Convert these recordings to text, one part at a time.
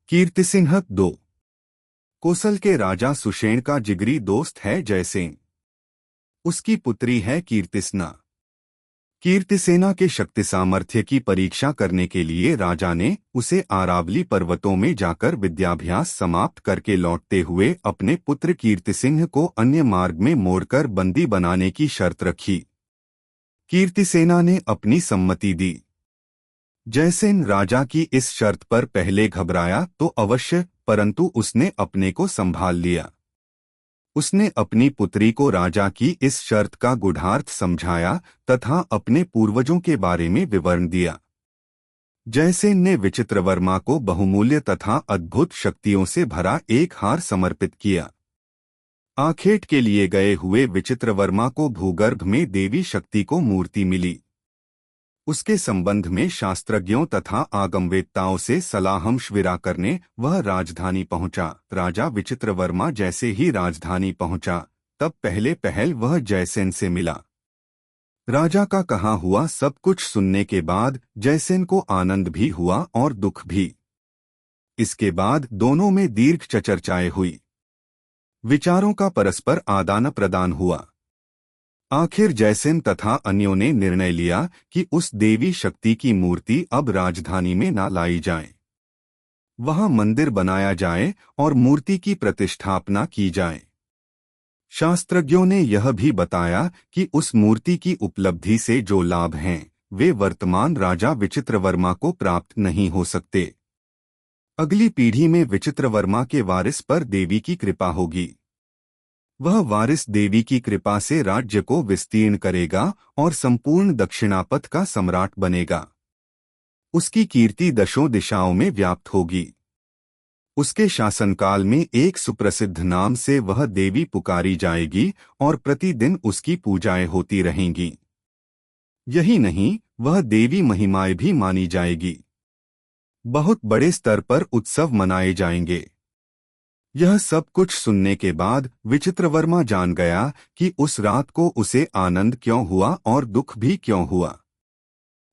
कीर्तिसिंह 2 कोसल के राजा सुषेण का जिगरी दोस्त है जयसेन। उसकी पुत्री है कीर्तिसना। कीर्तिसेना के शक्ति सामर्थ्य की परीक्षा करने के लिए राजा ने उसे आरावली पर्वतों में जाकर विद्याभ्यास समाप्त करके लौटते हुए अपने पुत्र कीर्तिसिंह को अन्य मार्ग में मोड़कर बंदी बनाने की शर्त रखी। कीर्तिसेना ने अपनी सम्मति दी। जयसेन राजा की इस शर्त पर पहले घबराया तो अवश्य, परंतु उसने अपने को संभाल लिया। उसने अपनी पुत्री को राजा की इस शर्त का गूढ़ार्थ समझाया तथा अपने पूर्वजों के बारे में विवरण दिया। जयसेन ने विचित्रवर्मा को बहुमूल्य तथा अद्भुत शक्तियों से भरा एक हार समर्पित किया। आखेट के लिए गए हुए विचित्रवर्मा को भूगर्भ में देवी शक्ति को मूर्ति मिली। उसके संबंध में शास्त्रज्ञों तथा आगमवेत्ताओं से सलाह-मशविरा करने वह राजधानी पहुंचा। राजा विचित्रवर्मा जैसे ही राजधानी पहुंचा तब पहले पहल वह जयसेन से मिला। राजा का कहा हुआ सब कुछ सुनने के बाद जयसेन को आनंद भी हुआ और दुख भी। इसके बाद दोनों में दीर्घ चर्चाएं हुई। विचारों का परस्पर आदान प्रदान हुआ। आखिर जयसेन तथा अन्यों ने निर्णय लिया कि उस देवी शक्ति की मूर्ति अब राजधानी में न लाई जाए। वहां मंदिर बनाया जाए और मूर्ति की प्रतिष्ठापना की जाए। शास्त्रज्ञों ने यह भी बताया कि उस मूर्ति की उपलब्धि से जो लाभ हैं वे वर्तमान राजा विचित्रवर्मा को प्राप्त नहीं हो सकते। अगली पीढ़ी में विचित्रवर्मा के वारिस पर देवी की कृपा होगी। वह वारिस देवी की कृपा से राज्य को विस्तीर्ण करेगा और संपूर्ण दक्षिणापथ का सम्राट बनेगा। उसकी कीर्ति दशों दिशाओं में व्याप्त होगी। उसके शासनकाल में एक सुप्रसिद्ध नाम से वह देवी पुकारी जाएगी और प्रतिदिन उसकी पूजाएं होती रहेंगी। यही नहीं, वह देवी महिमाएं भी मानी जाएगी। बहुत बड़े स्तर पर उत्सव मनाए जाएंगे। यह सब कुछ सुनने के बाद विचित्रवर्मा जान गया कि उस रात को उसे आनंद क्यों हुआ और दुख भी क्यों हुआ।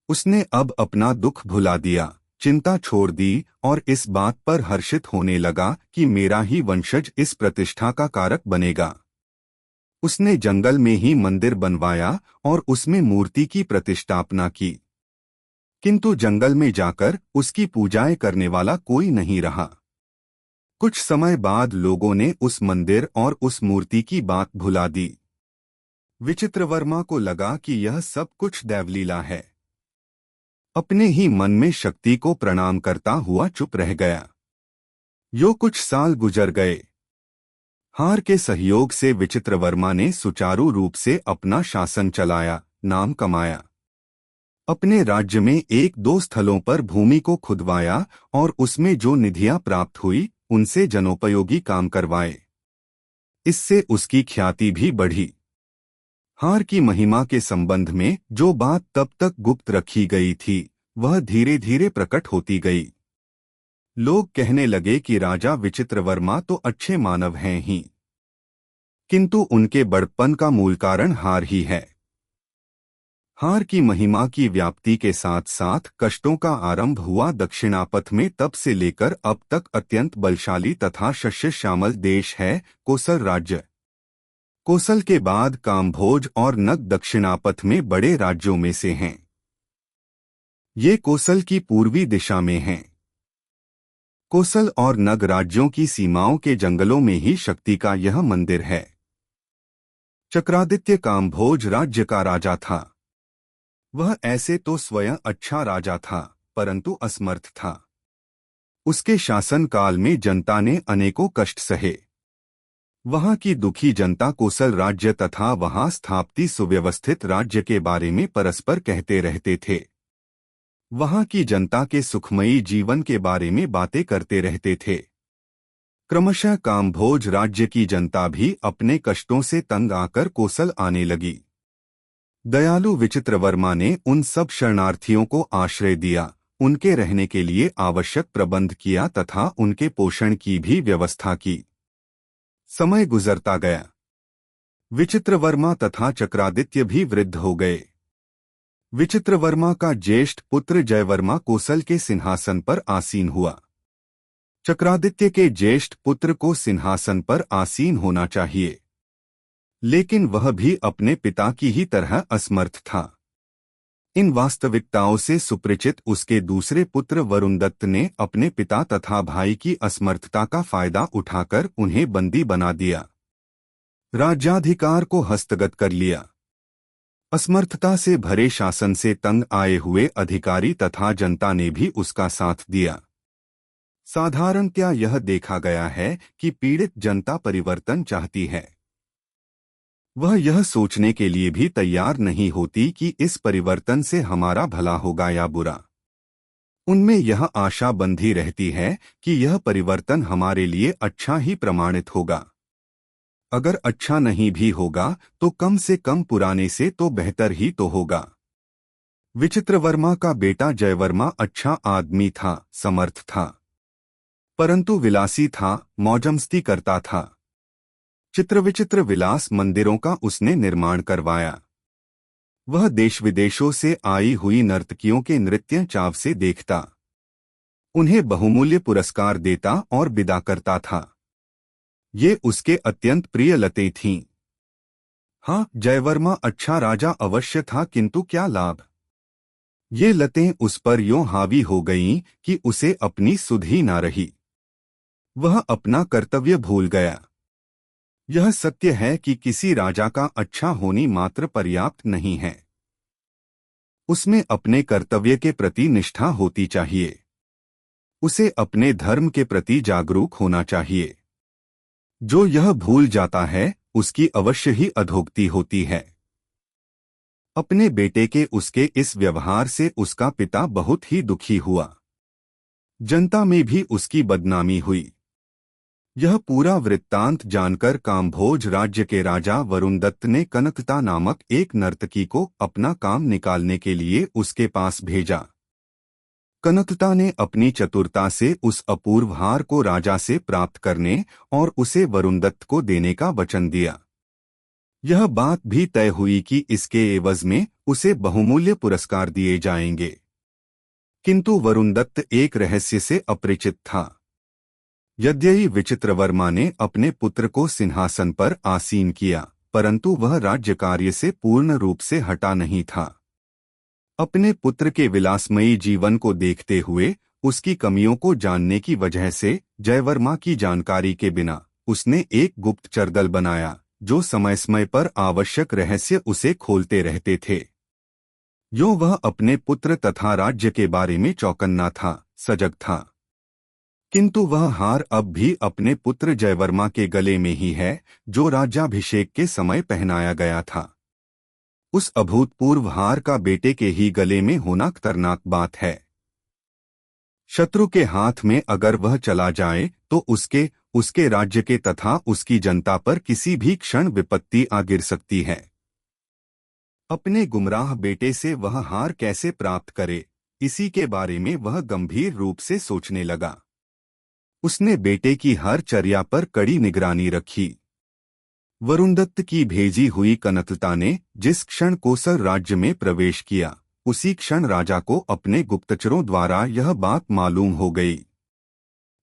उसने अब अपना दुख भुला दिया, चिंता छोड़ दी और इस बात पर हर्षित होने लगा कि मेरा ही वंशज इस प्रतिष्ठा का कारक बनेगा। उसने जंगल में ही मंदिर बनवाया और उसमें मूर्ति की प्रतिष्ठापना की। किंतु जंगल में जाकर उसकी पूजाएं करने वाला कोई नहीं रहा। कुछ समय बाद लोगों ने उस मंदिर और उस मूर्ति की बात भुला दी। विचित्रवर्मा को लगा कि यह सब कुछ दैवलीला है। अपने ही मन में शक्ति को प्रणाम करता हुआ चुप रह गया। यो कुछ साल गुजर गए। हार के सहयोग से विचित्रवर्मा ने सुचारू रूप से अपना शासन चलाया, नाम कमाया। अपने राज्य में एक दो स्थलों पर भूमि को खुदवाया और उसमें जो निधियां प्राप्त हुई उनसे जनोपयोगी काम करवाए। इससे उसकी ख्याति भी बढ़ी। हार की महिमा के संबंध में जो बात तब तक गुप्त रखी गई थी वह धीरे धीरे प्रकट होती गई। लोग कहने लगे कि राजा विचित्रवर्मा तो अच्छे मानव हैं ही, किंतु उनके बड़प्पन का मूल कारण हार ही है। हार की महिमा की व्याप्ति के साथ साथ कष्टों का आरंभ हुआ। दक्षिणापथ में तब से लेकर अब तक अत्यंत बलशाली तथा शस्य श्यामल देश है कोसल राज्य। कोसल के बाद काम्भोज और नग दक्षिणापथ में बड़े राज्यों में से हैं। ये कोसल की पूर्वी दिशा में हैं। कोसल और नग राज्यों की सीमाओं के जंगलों में ही शक्ति का यह मंदिर है। चक्रादित्य काम्भोज राज्य का राजा था। वह ऐसे तो स्वयं अच्छा राजा था, परंतु असमर्थ था। उसके शासन काल में जनता ने अनेकों कष्ट सहे। वहां की दुखी जनता कोसल राज्य तथा वहां स्थापित सुव्यवस्थित राज्य के बारे में परस्पर कहते रहते थे। वहां की जनता के सुखमयी जीवन के बारे में बातें करते रहते थे। क्रमशः काम्भोज राज्य की जनता भी अपने कष्टों से तंग आकर कोसल आने लगी। दयालु विचित्रवर्मा ने उन सब शरणार्थियों को आश्रय दिया, उनके रहने के लिए आवश्यक प्रबंध किया तथा उनके पोषण की भी व्यवस्था की। समय गुजरता गया। विचित्रवर्मा तथा चक्रादित्य भी वृद्ध हो गए। विचित्रवर्मा का ज्येष्ठ पुत्र जयवर्मा कोसल के सिंहासन पर आसीन हुआ। चक्रादित्य के ज्येष्ठ पुत्र को सिंहासन पर आसीन होना चाहिए, लेकिन वह भी अपने पिता की ही तरह असमर्थ था। इन वास्तविकताओं से सुपरिचित उसके दूसरे पुत्र वरुणदत्त ने अपने पिता तथा भाई की असमर्थता का फायदा उठाकर उन्हें बंदी बना दिया, राज्याधिकार को हस्तगत कर लिया। असमर्थता से भरे शासन से तंग आए हुए अधिकारी तथा जनता ने भी उसका साथ दिया। साधारणतया यह देखा गया है कि पीड़ित जनता परिवर्तन चाहती है। वह यह सोचने के लिए भी तैयार नहीं होती कि इस परिवर्तन से हमारा भला होगा या बुरा। उनमें यह आशा बंधी रहती है कि यह परिवर्तन हमारे लिए अच्छा ही प्रमाणित होगा। अगर अच्छा नहीं भी होगा तो कम से कम पुराने से तो बेहतर ही तो होगा। विचित्रवर्मा का बेटा जयवर्मा अच्छा आदमी था, समर्थ था, परंतु विलासी था, मौजमस्ती करता था। चित्र विचित्र विलास मंदिरों का उसने निर्माण करवाया। वह देश विदेशों से आई हुई नर्तकियों के नृत्य चाव से देखता, उन्हें बहुमूल्य पुरस्कार देता और विदा करता था। ये उसके अत्यंत प्रिय लतें थीं। हाँ, जयवर्मा अच्छा राजा अवश्य था, किंतु क्या लाभ। ये लतें उस पर यों हावी हो गईं कि उसे अपनी सुध ही ना रही। वह अपना कर्तव्य भूल गया। यह सत्य है कि किसी राजा का अच्छा होनी मात्र पर्याप्त नहीं है, उसमें अपने कर्तव्य के प्रति निष्ठा होती चाहिए। उसे अपने धर्म के प्रति जागरूक होना चाहिए। जो यह भूल जाता है उसकी अवश्य ही अधोगति होती है। अपने बेटे के उसके इस व्यवहार से उसका पिता बहुत ही दुखी हुआ। जनता में भी उसकी बदनामी हुई। यह पूरा वृत्तांत जानकर काम्भोज राज्य के राजा वरुणदत्त ने कनकता नामक एक नर्तकी को अपना काम निकालने के लिए उसके पास भेजा। कनकता ने अपनी चतुरता से उस अपूर्व हार को राजा से प्राप्त करने और उसे वरुणदत्त को देने का वचन दिया। यह बात भी तय हुई कि इसके एवज में उसे बहुमूल्य पुरस्कार दिए जाएंगे। किंतु वरुणदत्त एक रहस्य से अपरिचित था। यद्यपि विचित्रवर्मा ने अपने पुत्र को सिंहासन पर आसीन किया, परंतु वह राज्य कार्य से पूर्ण रूप से हटा नहीं था। अपने पुत्र के विलासमयी जीवन को देखते हुए उसकी कमियों को जानने की वजह से जयवर्मा की जानकारी के बिना उसने एक गुप्तचर दल बनाया, जो समय समय पर आवश्यक रहस्य उसे खोलते रहते थे। यों वह अपने पुत्र तथा राज्य के बारे में चौकन्ना था, सजग था। किंतु वह हार अब भी अपने पुत्र जयवर्मा के गले में ही है, जो राज्याभिषेक के समय पहनाया गया था। उस अभूतपूर्व हार का बेटे के ही गले में होना खतरनाक बात है। शत्रु के हाथ में अगर वह चला जाए तो उसके राज्य के तथा उसकी जनता पर किसी भी क्षण विपत्ति आ गिर सकती है। अपने गुमराह बेटे से वह हार कैसे प्राप्त करे, इसी के बारे में वह गंभीर रूप से सोचने लगा। उसने बेटे की हर चर्या पर कड़ी निगरानी रखी। वरुणदत्त की भेजी हुई कनकता ने जिस क्षण कोसल राज्य में प्रवेश किया, उसी क्षण राजा को अपने गुप्तचरों द्वारा यह बात मालूम हो गई।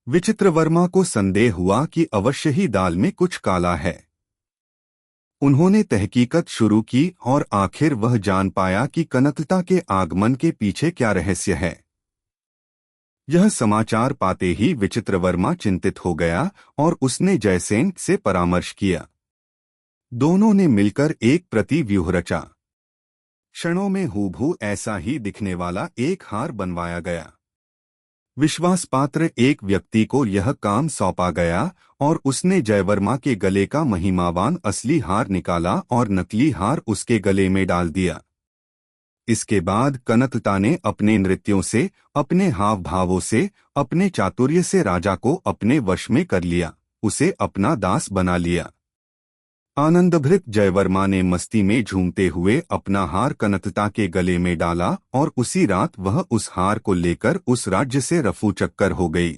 विचित्रवर्मा को संदेह हुआ कि अवश्य ही दाल में कुछ काला है। उन्होंने तहकीकत शुरू की और आखिर वह जान पाया कि कनकता के आगमन के पीछे क्या रहस्य है। यह समाचार पाते ही विचित्रवर्मा चिंतित हो गया और उसने जयसेन से परामर्श किया। दोनों ने मिलकर एक प्रतिव्यूह रचा। क्षणों में हूबहू ऐसा ही दिखने वाला एक हार बनवाया गया। विश्वासपात्र एक व्यक्ति को यह काम सौंपा गया और उसने जयवर्मा के गले का महिमावान असली हार निकाला और नकली हार उसके गले में डाल दिया। इसके बाद कनकता ने अपने नृत्यों से, अपने हाव भावों से, अपने चातुर्य से राजा को अपने वश में कर लिया, उसे अपना दास बना लिया। आनंदभृत जयवर्मा ने मस्ती में झूमते हुए अपना हार कनकता के गले में डाला और उसी रात वह उस हार को लेकर उस राज्य से रफू चक्कर हो गई।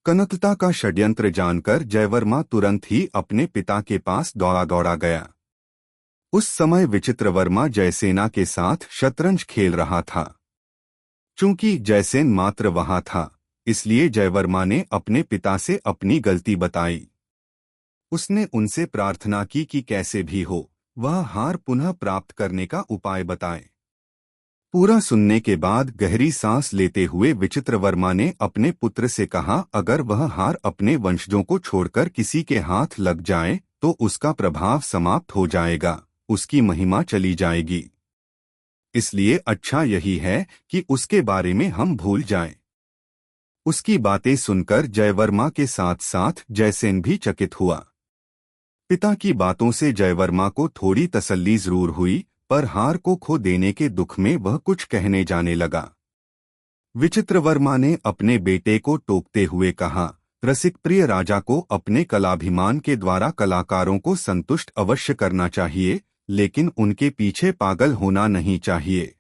कनकता का षड्यंत्र जानकर जयवर्मा तुरंत ही अपने पिता के पास दौड़ा दौड़ा गया। उस समय विचित्रवर्मा जयसेना के साथ शतरंज खेल रहा था। चूंकि जयसेन मात्र वहां था, इसलिए जयवर्मा ने अपने पिता से अपनी गलती बताई। उसने उनसे प्रार्थना की कि कैसे भी हो वह हार पुनः प्राप्त करने का उपाय बताएं। पूरा सुनने के बाद गहरी सांस लेते हुए विचित्रवर्मा ने अपने पुत्र से कहा, अगर वह हार अपने वंशजों को छोड़कर किसी के हाथ लग जाए तो उसका प्रभाव समाप्त हो जाएगा, उसकी महिमा चली जाएगी। इसलिए अच्छा यही है कि उसके बारे में हम भूल जाएं। उसकी बातें सुनकर जयवर्मा के साथ साथ जयसेन भी चकित हुआ। पिता की बातों से जयवर्मा को थोड़ी तसल्ली जरूर हुई, पर हार को खो देने के दुख में वह कुछ कहने जाने लगा। विचित्रवर्मा ने अपने बेटे को टोकते हुए कहा, रसिक प्रिय राजा को अपने कलाभिमान के द्वारा कलाकारों को संतुष्ट अवश्य करना चाहिए, लेकिन उनके पीछे पागल होना नहीं चाहिए।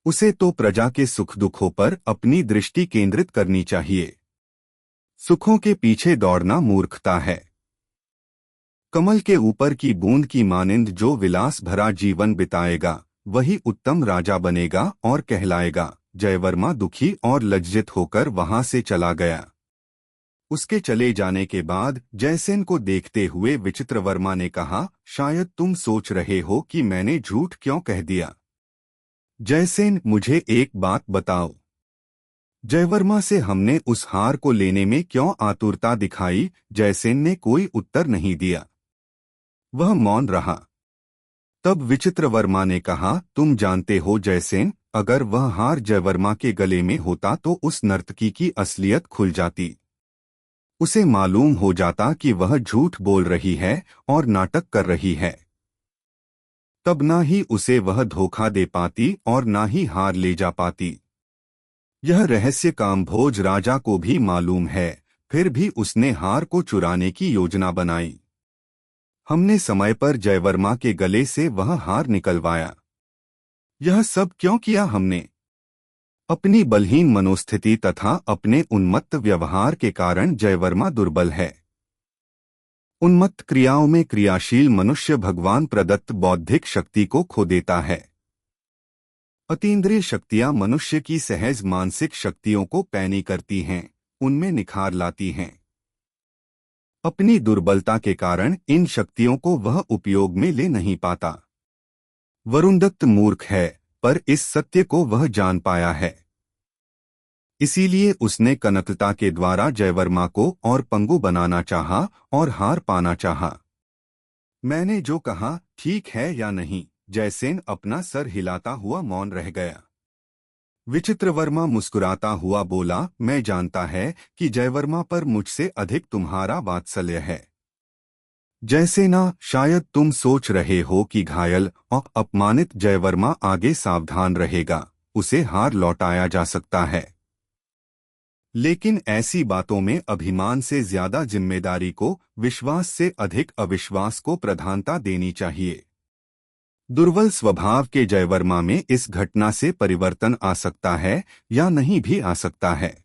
उसे तो प्रजा के सुख दुखों पर अपनी दृष्टि केंद्रित करनी चाहिए। सुखों के पीछे दौड़ना मूर्खता है। कमल के ऊपर की बूंद की मानिंद जो विलास भरा जीवन बिताएगा वही उत्तम राजा बनेगा और कहलाएगा। जयवर्मा दुखी और लज्जित होकर वहां से चला गया। उसके चले जाने के बाद जयसेन को देखते हुए विचित्रवर्मा ने कहा, शायद तुम सोच रहे हो कि मैंने झूठ क्यों कह दिया। जयसेन, मुझे एक बात बताओ, जयवर्मा से हमने उस हार को लेने में क्यों आतुरता दिखाई। जयसेन ने कोई उत्तर नहीं दिया, वह मौन रहा। तब विचित्रवर्मा ने कहा, तुम जानते हो जयसेन, अगर वह हार जयवर्मा के गले में होता तो उस नर्तकी की असलियत खुल जाती। उसे मालूम हो जाता कि वह झूठ बोल रही है और नाटक कर रही है। तब ना ही उसे वह धोखा दे पाती और ना ही हार ले जा पाती। यह रहस्य कामभोज राजा को भी मालूम है, फिर भी उसने हार को चुराने की योजना बनाई। हमने समय पर जयवर्मा के गले से वह हार निकलवाया। यह सब क्यों किया हमने? अपनी बलहीन मनोस्थिति तथा अपने उन्मत्त व्यवहार के कारण जयवर्मा दुर्बल है। उन्मत्त क्रियाओं में क्रियाशील मनुष्य भगवान प्रदत्त बौद्धिक शक्ति को खो देता है। अतीन्द्रिय शक्तियां मनुष्य की सहज मानसिक शक्तियों को पैनी करती हैं, उनमें निखार लाती हैं। अपनी दुर्बलता के कारण इन शक्तियों को वह उपयोग में ले नहीं पाता। वरुणदत्त मूर्ख है, पर इस सत्य को वह जान पाया है। इसीलिए उसने कनकता के द्वारा जयवर्मा को और पंगु बनाना चाहा और हार पाना चाहा। मैंने जो कहा ठीक है या नहीं? जयसेन अपना सर हिलाता हुआ मौन रह गया। विचित्रवर्मा मुस्कुराता हुआ बोला, मैं जानता है कि जयवर्मा पर मुझसे अधिक तुम्हारा वात्सल्य है। जयसेना, शायद तुम सोच रहे हो कि घायल और अपमानित जयवर्मा आगे सावधान रहेगा, उसे हार लौटाया जा सकता है। लेकिन ऐसी बातों में अभिमान से ज्यादा जिम्मेदारी को, विश्वास से अधिक अविश्वास को प्रधानता देनी चाहिए। दुर्बल स्वभाव के जयवर्मा में इस घटना से परिवर्तन आ सकता है या नहीं भी आ सकता है।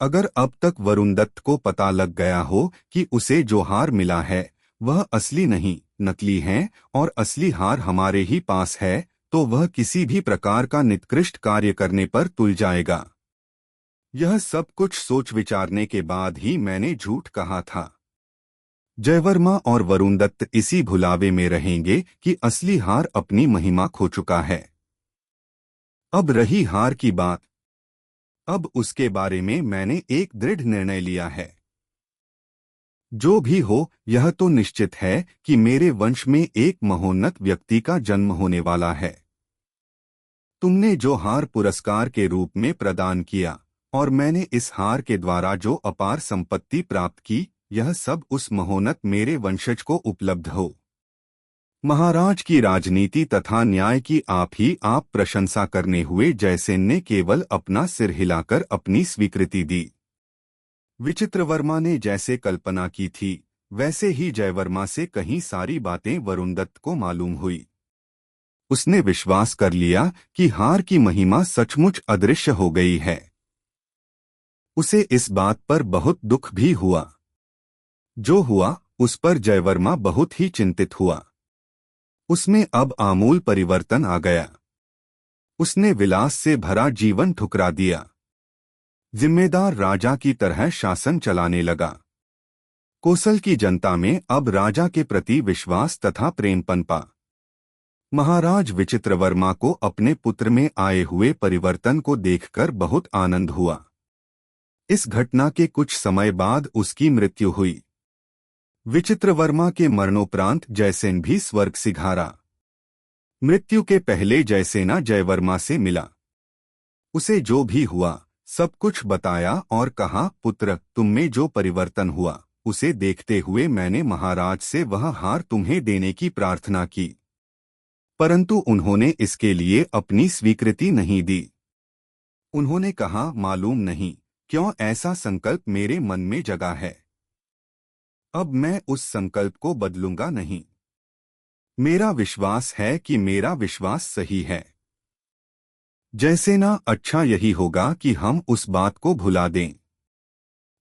अगर अब तक वरुणदत्त को पता लग गया हो कि उसे जो हार मिला है वह असली नहीं नकली है और असली हार हमारे ही पास है, तो वह किसी भी प्रकार का निकृष्ट कार्य करने पर तुल जाएगा। यह सब कुछ सोच विचारने के बाद ही मैंने झूठ कहा था। जयवर्मा और वरुणदत्त इसी भुलावे में रहेंगे कि असली हार अपनी महिमा खो चुका है। अब रही हार की बात, अब उसके बारे में मैंने एक दृढ़ निर्णय लिया है। जो भी हो, यह तो निश्चित है कि मेरे वंश में एक महोन्नत व्यक्ति का जन्म होने वाला है। तुमने जो हार पुरस्कार के रूप में प्रदान किया और मैंने इस हार के द्वारा जो अपार संपत्ति प्राप्त की, यह सब उस महोन्नत मेरे वंशज को उपलब्ध हो। महाराज की राजनीति तथा न्याय की आप प्रशंसा करने हुए जयसेन ने केवल अपना सिर हिलाकर अपनी स्वीकृति दी। विचित्रवर्मा ने जैसे कल्पना की थी वैसे ही जयवर्मा से कहीं सारी बातें वरुणदत्त को मालूम हुई। उसने विश्वास कर लिया कि हार की महिमा सचमुच अदृश्य हो गई है। उसे इस बात पर बहुत दुख भी हुआ। जो हुआ उस पर जयवर्मा बहुत ही चिंतित हुआ। उसमें अब आमूल परिवर्तन आ गया। उसने विलास से भरा जीवन ठुकरा दिया। जिम्मेदार राजा की तरह शासन चलाने लगा। कोसल की जनता में अब राजा के प्रति विश्वास तथा प्रेम पनपा। महाराज विचित्रवर्मा को अपने पुत्र में आए हुए परिवर्तन को देखकर बहुत आनंद हुआ। इस घटना के कुछ समय बाद उसकी मृत्यु हुई। विचित्रवर्मा के मरणोपरांत जयसेन भी स्वर्ग सिधारा। मृत्यु के पहले जयसेना जयवर्मा से मिला। उसे जो भी हुआ सब कुछ बताया और कहा, पुत्र, तुम में जो परिवर्तन हुआ उसे देखते हुए मैंने महाराज से वह हार तुम्हें देने की प्रार्थना की, परंतु उन्होंने इसके लिए अपनी स्वीकृति नहीं दी। उन्होंने कहा, मालूम नहीं क्यों ऐसा संकल्प मेरे मन में जगा है। अब मैं उस संकल्प को बदलूंगा नहीं। मेरा विश्वास है कि मेरा विश्वास सही है। जयसेना, अच्छा यही होगा कि हम उस बात को भुला दें।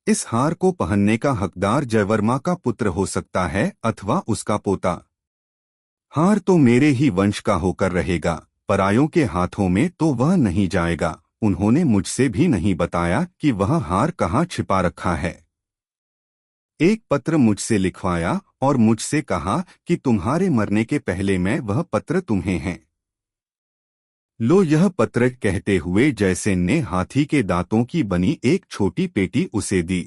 इस हार को पहनने का हकदार जयवर्मा का पुत्र हो सकता है अथवा उसका पोता। हार तो मेरे ही वंश का होकर रहेगा, परायों के हाथों में तो वह नहीं जाएगा। उन्होंने मुझसे भी नहीं बताया कि वह हार कहाँ छिपा रखा है। एक पत्र मुझसे लिखवाया और मुझसे कहा कि तुम्हारे मरने के पहले मैं वह पत्र तुम्हें है। लो यह पत्र, कहते हुए जयसेन ने हाथी के दांतों की बनी एक छोटी पेटी उसे दी।